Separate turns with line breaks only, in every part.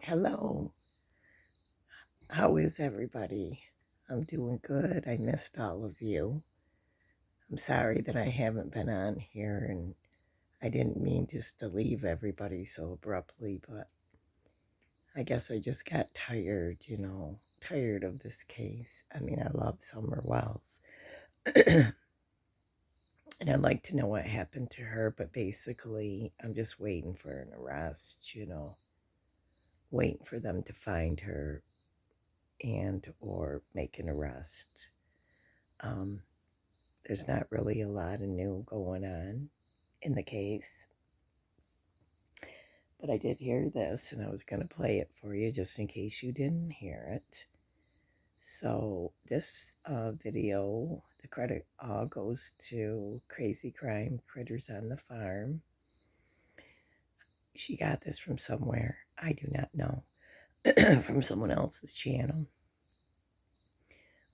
Hello, how is everybody? I'm doing good. I missed all of you. I'm sorry that I haven't been on here, and I didn't mean just to leave everybody so abruptly, but I guess I just got tired of this case. I mean, I love Summer Wells, and I'd like to know what happened to her, but basically, I'm just waiting for an arrest, waiting for them to find her and or make an arrest. Um, there's not really a lot of new going on in the case, but I did hear this and I was going to play it for you just in case you didn't hear it. So this video, the credit all goes to Crazy Crime Critters on the Farm. She got this from somewhere, I do not know, from someone else's channel.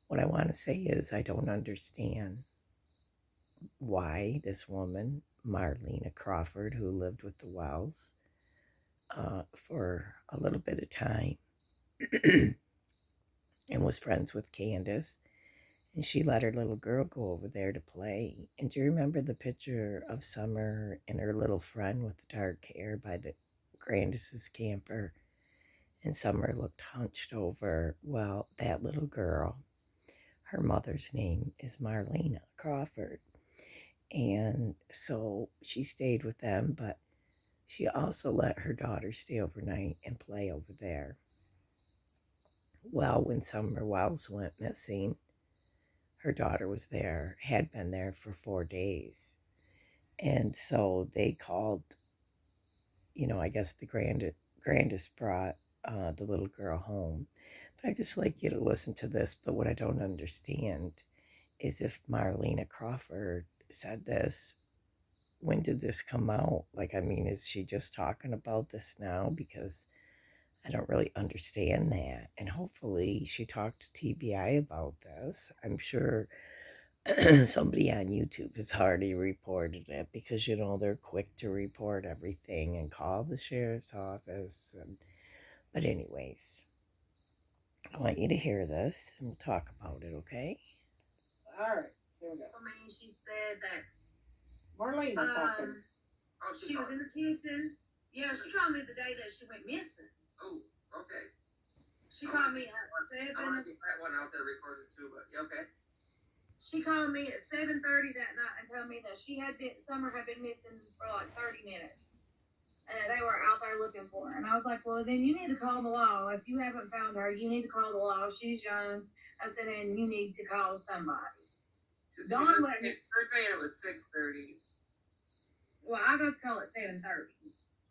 What I want to say is I don't understand why this woman, Marlena Crawford, who lived with the Wells for a little bit of time and was friends with Candace, and she let her little girl go over there to play. And do you remember the picture of Summer and her little friend with the dark hair by the Grandis's camper? And Summer looked hunched over. Well, that little girl, her mother's name is Marlena Crawford. And so she stayed with them, but she also let her daughter stay overnight and play over there. Well, when Summer Wells went missing, her daughter was there, had been there for 4 days. And so they called, I guess the grandest brought the little girl home. But I'd just like you to listen to this. But what I don't understand is if Marlena Crawford said this, when did this come out? Is she just talking about this now? Because I don't really understand that. And hopefully she talked to TBI about this. I'm sure somebody on YouTube has already reported it because, they're quick to report everything and call the sheriff's office. But anyways, I want you to hear this and we'll talk about it, okay? All right, here we go. She said that Marlena talking. She was in the kitchen. Yeah, she called me the day that she went missing. Oh, okay. She called me at 7. I want to get that one out there recorded too, but okay. She called me at 7:30 that night and told me that Summer had been missing for like 30 minutes. And they were out there looking for her. And I was like, well, then you need to call the law. If you haven't found her, you need to call the law. She's young. I said, and you need to call somebody. Dawn went. They're saying it was 6:30. Well, I got to call at 7:30.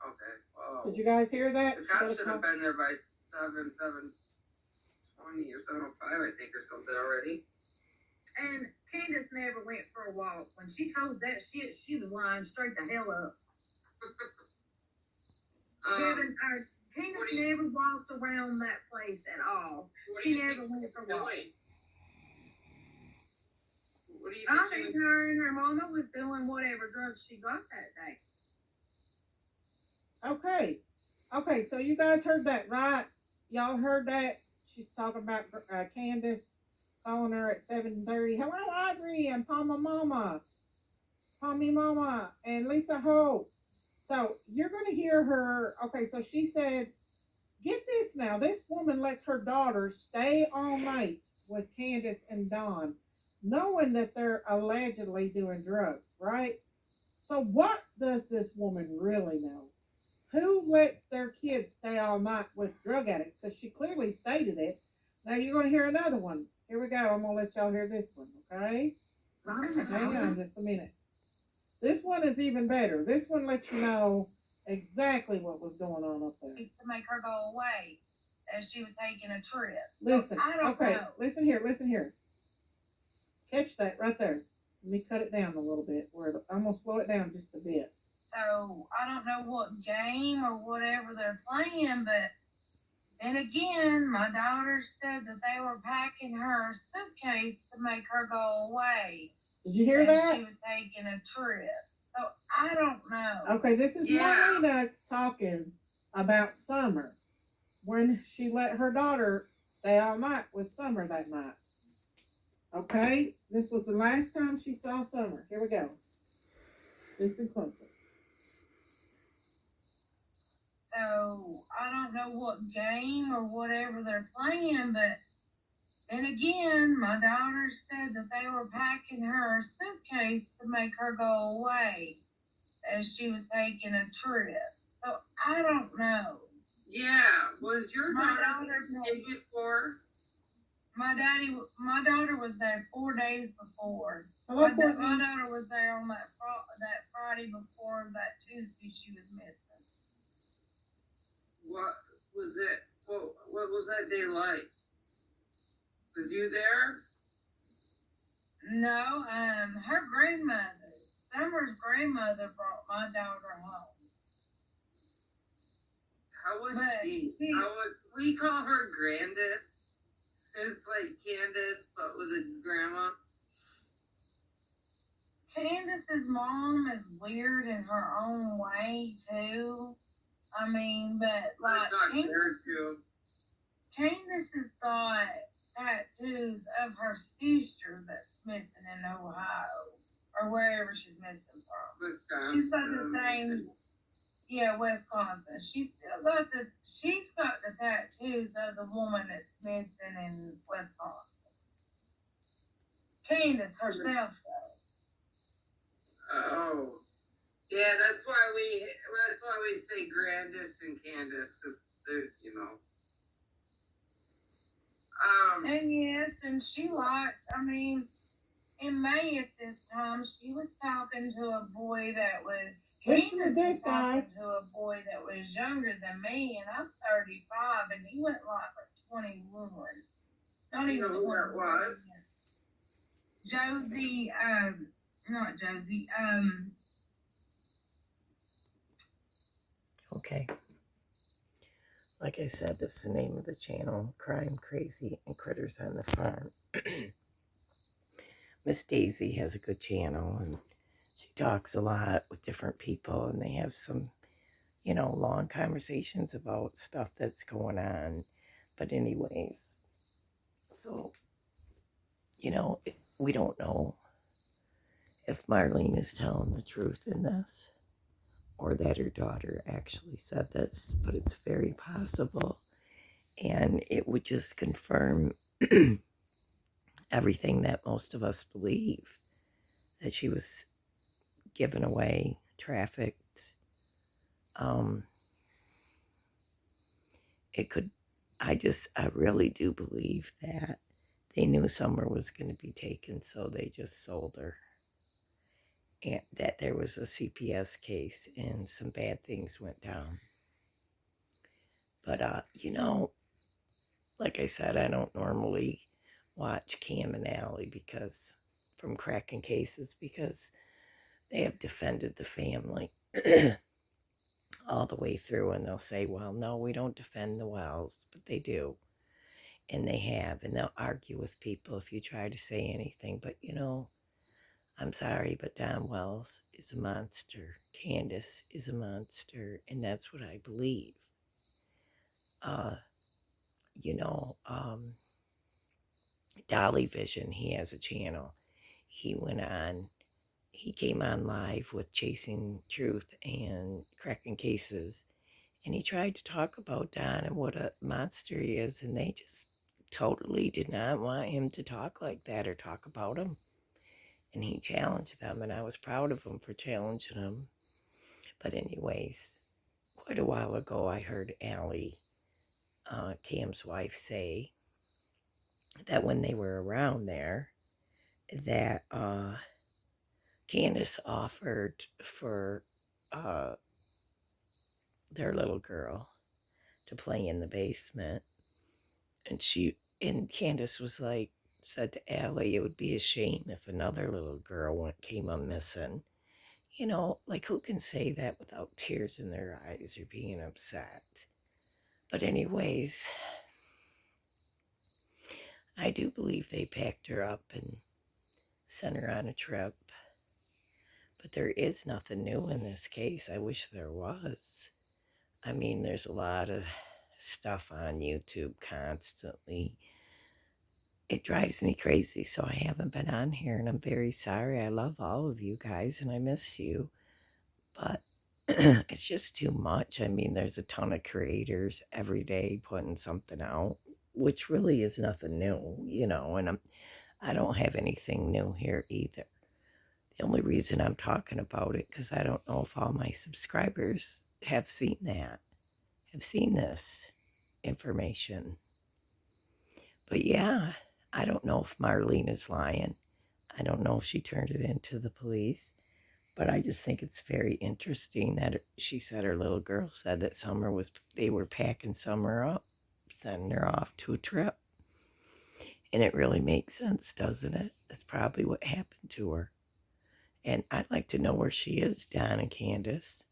Okay. Well, did you guys hear that? The cops should have been there by 7:20 or 7:05, I think, or something already. And Candace never went for a walk. When she told that shit, she was lying straight the hell up. Candace never walked around that place at all. She never went for a walk. What do you think? I think her and her mama was doing whatever drugs she got that day. Okay, so you guys heard that, right? Y'all heard that? She's talking about Candace calling her at 7:30. Hello, Audrey and Palmy Mama, and Lisa Hope. So you're going to hear her. Okay, so she said, get this now. This woman lets her daughter stay all night with Candace and Dawn, knowing that they're allegedly doing drugs, right? So what does this woman really know? Who lets their kids stay all night with drug addicts? Because she clearly stated it. Now you're going to hear another one. Here we go. I'm going to let y'all hear this one, okay? Hang on just a minute. This one is even better. This one lets you know exactly what was going on up there. To make her go away as she was taking a trip. Listen, okay, know. Listen here. Catch that right there. Let me cut it down a little bit. I'm going to slow it down just a bit. So, I don't know what game or whatever they're playing, but then again, my daughter said that they were packing her suitcase to make her go away. Did you hear that? She was taking a trip. So, I don't know. Okay, this is Marlena talking about Summer.
when she let her daughter stay all night with Summer that night. Okay, this was the last time she saw Summer. Here we go. Listen closely.
So I don't know what game or whatever they're playing, but then again, my daughter said that they were packing her a suitcase to make her go away as she was taking a trip. So I don't know.
Yeah, was your
My
daughter
daughter,
there before?
my daughter was there 4 days before.
Hello,
My daughter was there on that Friday before that Tuesday she was missing.
What was it? What was that day like? Was you there?
No, her grandmother, Summer's grandmother, brought my daughter home.
How was How would we call her Grandis? It's like Candace, but with a grandma.
Candace's mom is weird in her own way too. I mean, but like Candace has got tattoos of her sister that's missing in Ohio or wherever she's missing from.
Wisconsin.
She's got the same, yeah, Wisconsin. She's got the tattoos of the woman that's missing in Wisconsin. Candace herself does.
Oh. Yeah, that's why we say Grandis and Candace, because they're,
And yes, and she liked, I mean, in May at this time, she was talking to a boy that was,
listen to this, guys.
to a boy that was younger than me, and I'm 35, and he went like 21. Not even
who that was?
Josie, not Josie,
Okay. Like I said, that's the name of the channel, Crime, Crazy, and Critters on the Farm. Miss Daisy has a good channel, and she talks a lot with different people, and they have some, long conversations about stuff that's going on. But anyways, so, we don't know if Marlene is telling the truth in this or that her daughter actually said this, but it's very possible. And it would just confirm everything that most of us believe, that she was given away, trafficked. Um, it could, I really do believe that they knew Summer was going to be taken, so they just sold her. And that there was a CPS case and some bad things went down. But, like I said, I don't normally watch Cam and Allie from cracking cases, because they have defended the family all the way through, and they'll say, well, no, we don't defend the Wells, but they do. And they have, and they'll argue with people if you try to say anything. But, I'm sorry, but Don Wells is a monster. Candace is a monster, and that's what I believe. Uh, you know, um, Dolly Vision, he has a channel. He came on live with Chasing Truth and Cracking Cases, and he tried to talk about Don and what a monster he is, and they just totally did not want him to talk like that or talk about him. And he challenged them, and I was proud of him for challenging him. But anyways, quite a while ago, I heard Allie, Cam's wife, say that when they were around there, that Candace offered for uh, their little girl to play in the basement, and Candace said to Allie, it would be a shame if another little girl came up missing. Like, who can say that without tears in their eyes or being upset? But anyways, I do believe they packed her up and sent her on a trip. But there is nothing new in this case. I wish there was. I mean, there's a lot of stuff on YouTube constantly. It drives me crazy, so I haven't been on here, and I'm very sorry. I love all of you guys, and I miss you, but it's just too much. I mean, there's a ton of creators every day putting something out, which really is nothing new, and I don't have anything new here either. The only reason I'm talking about it, because I don't know if all my subscribers have seen this information. But yeah, I don't know if Marlena's lying. I don't know if she turned it into the police. But I just think it's very interesting that she said her little girl said that they were packing Summer up, sending her off to a trip. And it really makes sense, doesn't it? That's probably what happened to her. And I'd like to know where she is, Don and Candace.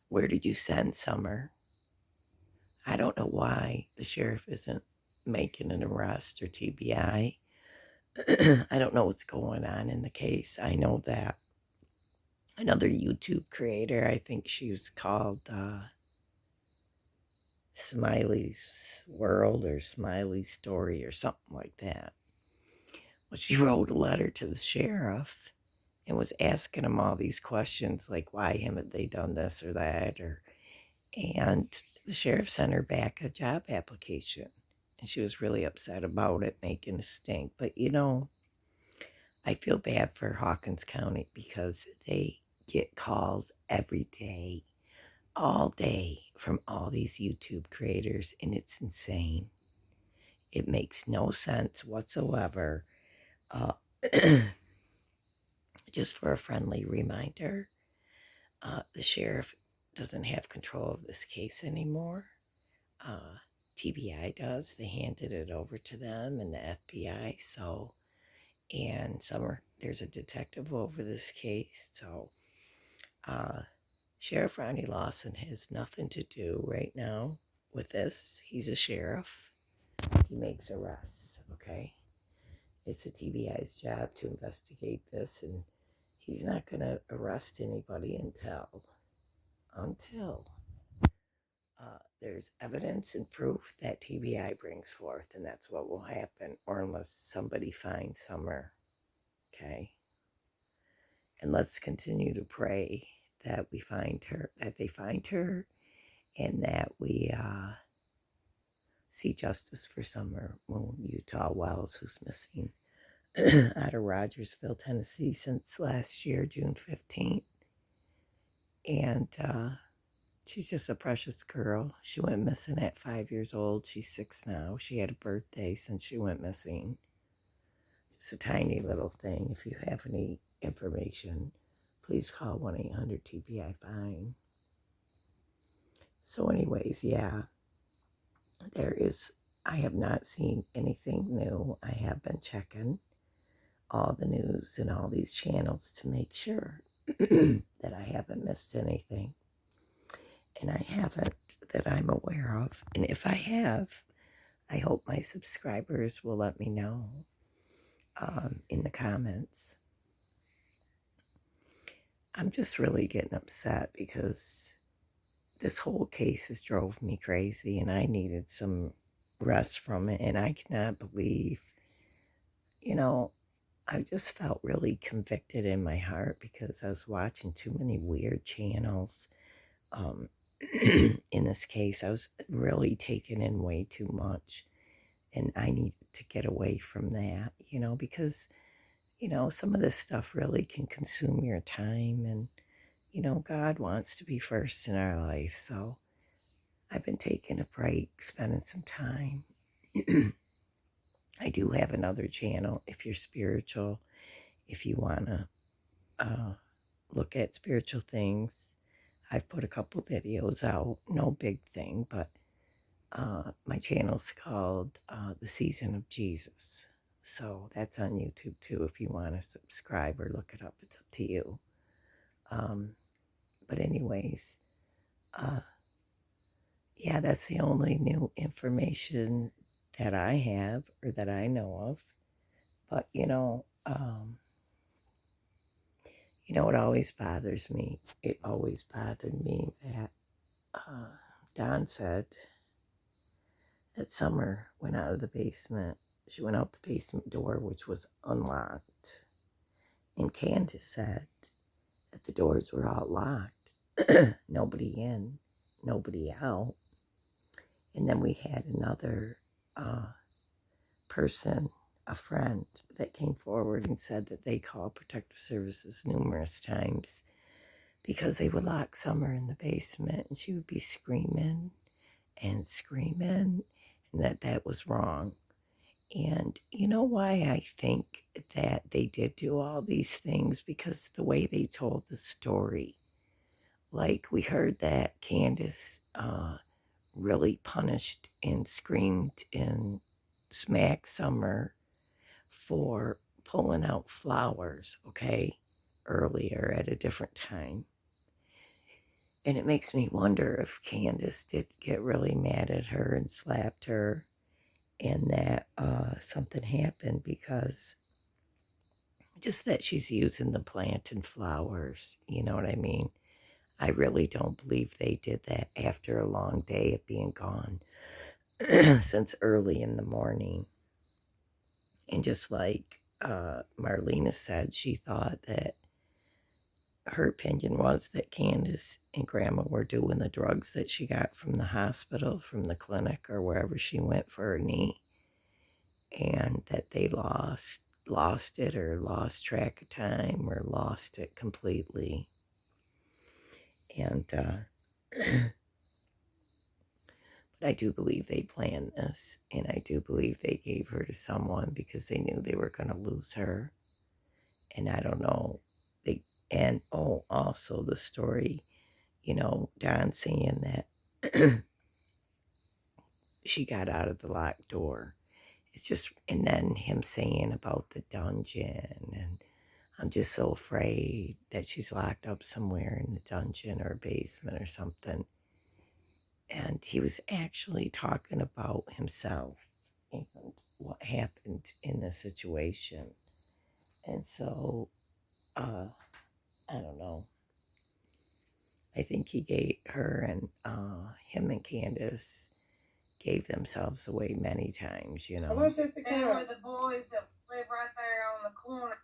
Where did you send Summer? I don't know why the sheriff isn't making an arrest or TBI. I don't know what's going on in the case. I know that another YouTube creator, I think she was called Smiley's World or Smiley's Story or something like that. Well, she wrote a letter to the sheriff and was asking him all these questions like why haven't they done this or that, and the sheriff sent her back a job application, and she was really upset about it, making a stink. But I feel bad for Hawkins County because they get calls every day, all day, from all these YouTube creators, and it's insane. It makes no sense whatsoever. Uh, just for a friendly reminder, the sheriff doesn't have control of this case anymore. TBI does. They handed it over to them and the FBI. And there's a detective over this case. So, Sheriff Ronnie Lawson has nothing to do right now with this. He's a sheriff. He makes arrests, okay? It's a TBI's job to investigate this, and he's not going to arrest anybody until there's evidence and proof that TBI brings forth, and that's what will happen, or unless somebody finds Summer, okay? And let's continue to pray that we find her, that they find her, and that we see justice for Summer Moon Utah Wells, who's missing out of Rogersville, Tennessee since last year, June 15th. And she's just a precious girl. She went missing at 5 years old. She's 6 now. She had a birthday since she went missing. Just a tiny little thing. If you have any information, please call 1-800-TBI-FINE. So anyways, yeah, I have not seen anything new. I have been checking all the news and all these channels to make sure that I haven't missed anything. And I haven't, that I'm aware of. And if I have, I hope my subscribers will let me know in the comments. I'm just really getting upset because this whole case has drove me crazy, and I needed some rest from it. And I cannot believe, I just felt really convicted in my heart because I was watching too many weird channels. In this case, I was really taking in way too much, and I needed to get away from that, because, some of this stuff really can consume your time, and, God wants to be first in our life. So I've been taking a break, spending some time. I do have another channel if you're spiritual, if you want to look at spiritual things. I've put a couple videos out, no big thing, but my channel's called The Season of Jesus. So that's on YouTube too if you want to subscribe or look it up. It's up to you. But anyways, yeah, that's the only new information that I have or that I know of. But, it always bothers me. It always bothered me that Don said that Summer went out of the basement. She went out the basement door, which was unlocked. And Candace said that the doors were all locked. Nobody in, nobody out. And then we had another person, a friend, that came forward and said that they called Protective Services numerous times because they would lock Summer in the basement and she would be screaming and screaming, and that was wrong. And you know why I think that they did do all these things? Because the way they told the story. Like, we heard that Candace really punished and screamed and smacked Summer for pulling out flowers, okay, earlier at a different time. And it makes me wonder if Candace did get really mad at her and slapped her and that something happened because just that she's using the plant and flowers, you know what I mean? I really don't believe they did that after a long day of being gone since early in the morning. And just like Marlena said, she thought that her opinion was that Candace and Grandma were doing the drugs that she got from the hospital, from the clinic, or wherever she went for her knee, and that they lost it or lost track of time or lost it completely. And but I do believe they planned this, and I do believe they gave her to someone because they knew they were going to lose her. And I don't know, and also the story, you know, Don saying that she got out of the locked door. It's just, and then him saying about the dungeon, and I'm just so afraid that she's locked up somewhere in the dungeon or basement or something. And he was actually talking about himself and what happened in the situation. And so, I don't know. I think he gave her and him and Candace gave themselves away many times, you know.
They were the boys that live right there on the corner.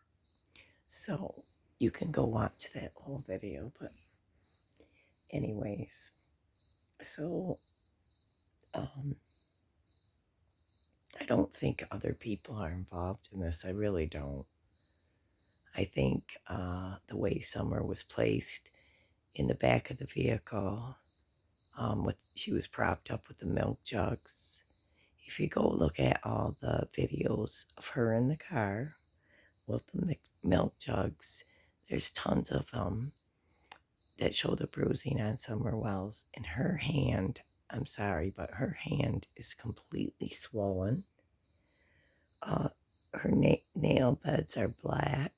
So you can go watch that whole video. But anyways, so I don't think other people are involved in this. I really don't. I think the way Summer was placed in the back of the vehicle, she was propped up with the milk jugs. If you go look at all the videos of her in the car with the milk jugs, there's tons of them that show the bruising on Summer Wells. And her hand, I'm sorry, but her hand is completely swollen. Her nail beds are black.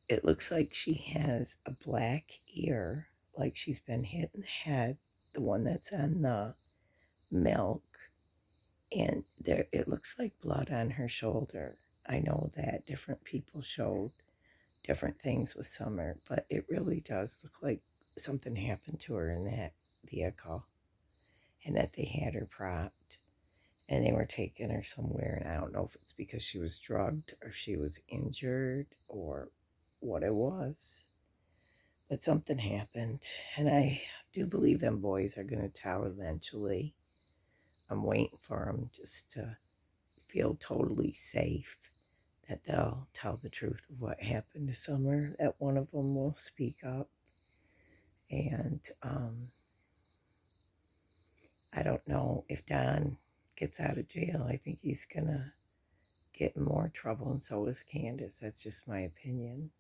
It looks like she has a black ear, like she's been hit in the head, the one that's on the milk. And there, it looks like blood on her shoulder. I know that different people showed different things with Summer, but it really does look like something happened to her in that vehicle and that they had her propped and they were taking her somewhere. And I don't know if it's because she was drugged or she was injured or what it was, but something happened. And I do believe them boys are going to tell eventually. I'm waiting for them just to feel totally safe that they'll tell the truth of what happened to Summer, that one of them will speak up. And I don't know if Don gets out of jail. I think he's going to get in more trouble, and so is Candace. That's just my opinion.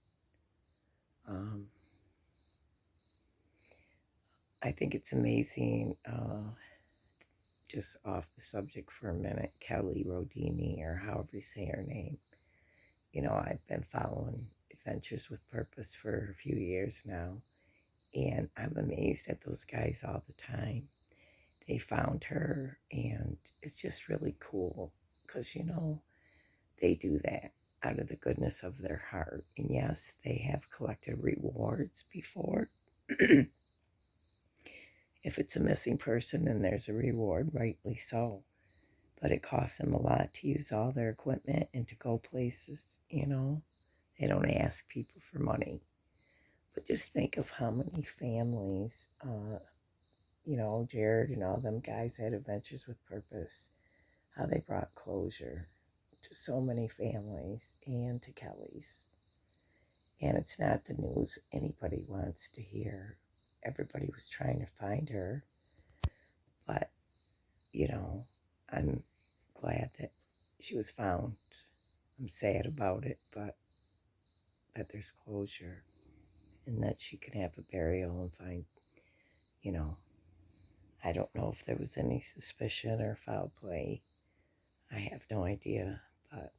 I think it's amazing, just off the subject for a minute, Kelly Rodini, or however you say her name. You know, I've been following Adventures with Purpose for a few years now, and I'm amazed at those guys all the time. They found her, and it's just really cool because, you know, they do that out of the goodness of their heart. And yes, they have collected rewards before. If it's a missing person, then there's a reward, rightly so. But it costs them a lot to use all their equipment and to go places, They don't ask people for money. But just think of how many families, Jared and all them guys at Adventures with Purpose, how they brought closure to so many families and to Kelly's. And it's not the news anybody wants to hear. Everybody was trying to find her. But, I'm glad that she was found. I'm sad about it, but that there's closure and that she can have a burial and find, you know, I don't know if there was any suspicion or foul play. I have no idea, but,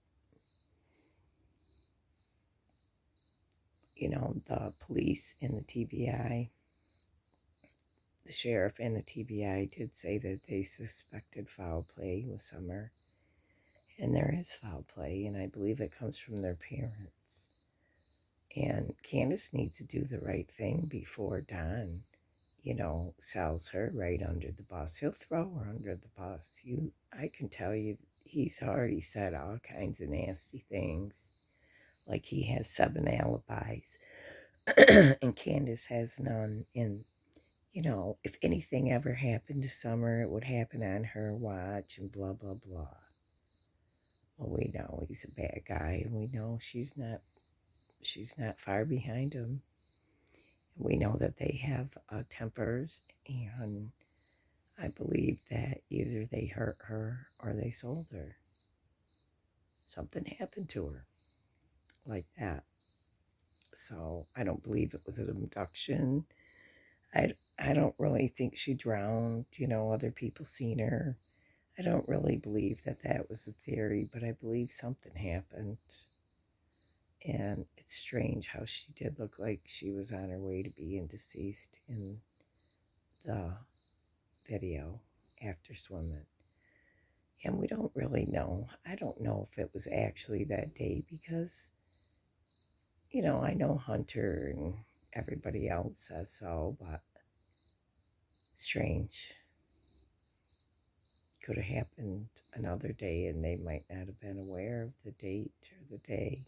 the police and the TBI, the sheriff and the TBI did say that they suspected foul play with Summer. And there is foul play, and I believe it comes from their parents. And Candace needs to do the right thing before Don, sells her right under the bus. He'll throw her under the bus. I can tell you, he's already said all kinds of nasty things. Like he has 7 alibis, and Candace has none. And, if anything ever happened to Summer, it would happen on her watch and blah, blah, blah. Well, we know he's a bad guy, and we know she's not far behind him. We know that they have tempers, and I believe that either they hurt her or they sold her. Something happened to her like that. So I don't believe it was an abduction. I don't really think she drowned. Other people seen her. I don't really believe that was the theory, but I believe something happened. And it's strange how she did look like she was on her way to being deceased in the video after swimming. And we don't really know. I don't know if it was actually that day because, I know Hunter and everybody else says so, but strange. Could have happened another day and they might not have been aware of the date or the day.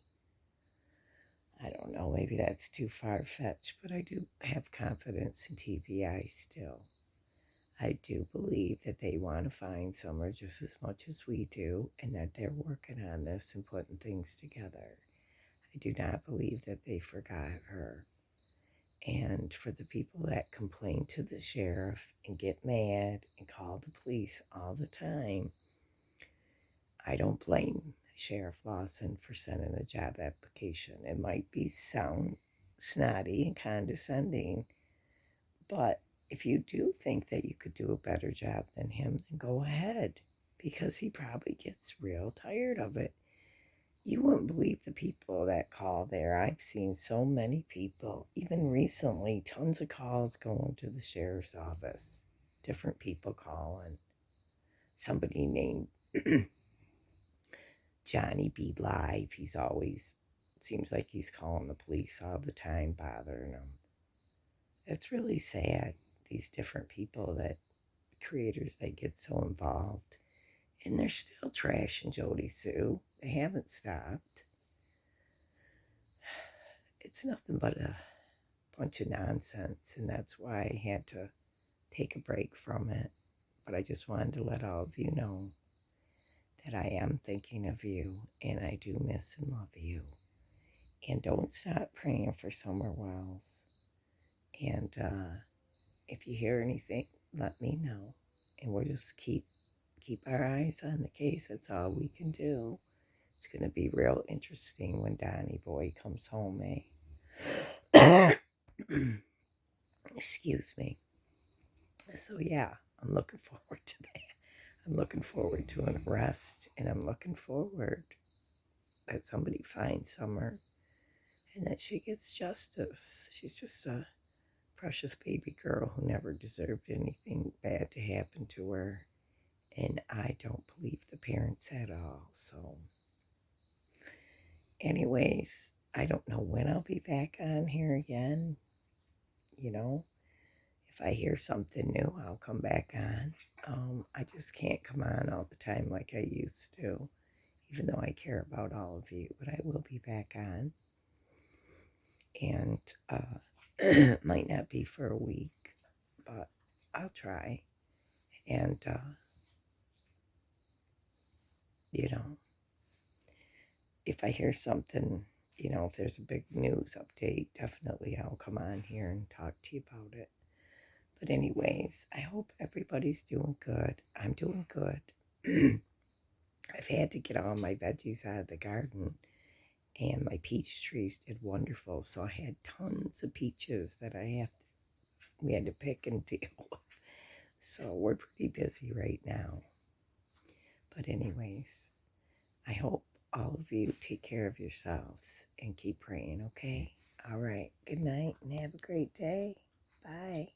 I don't know, maybe that's too far-fetched, but I do have confidence in TBI still. I do believe that they want to find Summer just as much as we do and that they're working on this and putting things together. I do not believe that they forgot her. And for the people that complain to the sheriff and get mad and call the police all the time, I don't blame Sheriff Lawson for sending a job application. It might sound snotty and condescending, but if you do think that you could do a better job than him, then go ahead, because he probably gets real tired of it. You wouldn't believe the people that call there. I've seen so many people, even recently, tons of calls going to the sheriff's office. Different people calling. Somebody named Johnny B. Live. He's always, seems like he's calling the police all the time, bothering them. It's really sad, these different people creators that get so involved. And they're still trashing Jody Sue. They haven't stopped. It's nothing but a bunch of nonsense, and that's why I had to take a break from it. But I just wanted to let all of you know that I am thinking of you, and I do miss and love you. And don't stop praying for Summer Wells. And if you hear anything, let me know. And we'll just keep our eyes on the case. That's all we can do. It's going to be real interesting when Donnie Boy comes home, eh? Excuse me. So yeah, I'm looking forward to that. I'm looking forward to an arrest, and I'm looking forward that somebody finds Summer and that she gets justice. She's just a precious baby girl who never deserved anything bad to happen to her, and I don't believe the parents at all. So anyways, I don't know when I'll be back on here again. If if I hear something new, I'll come back on. I just can't come on all the time like I used to, even though I care about all of you, but I will be back on. And might not be for a week, but I'll try. And, you know, if I hear something, if there's a big news update, definitely I'll come on here and talk to you about it. But anyways, I hope everybody's doing good. I'm doing good. I've had to get all my veggies out of the garden, and my peach trees did wonderful. So I had tons of peaches that we had to pick and deal with. So we're pretty busy right now. But anyways, I hope all of you take care of yourselves and keep praying, okay? All right. Good night and have a great day. Bye.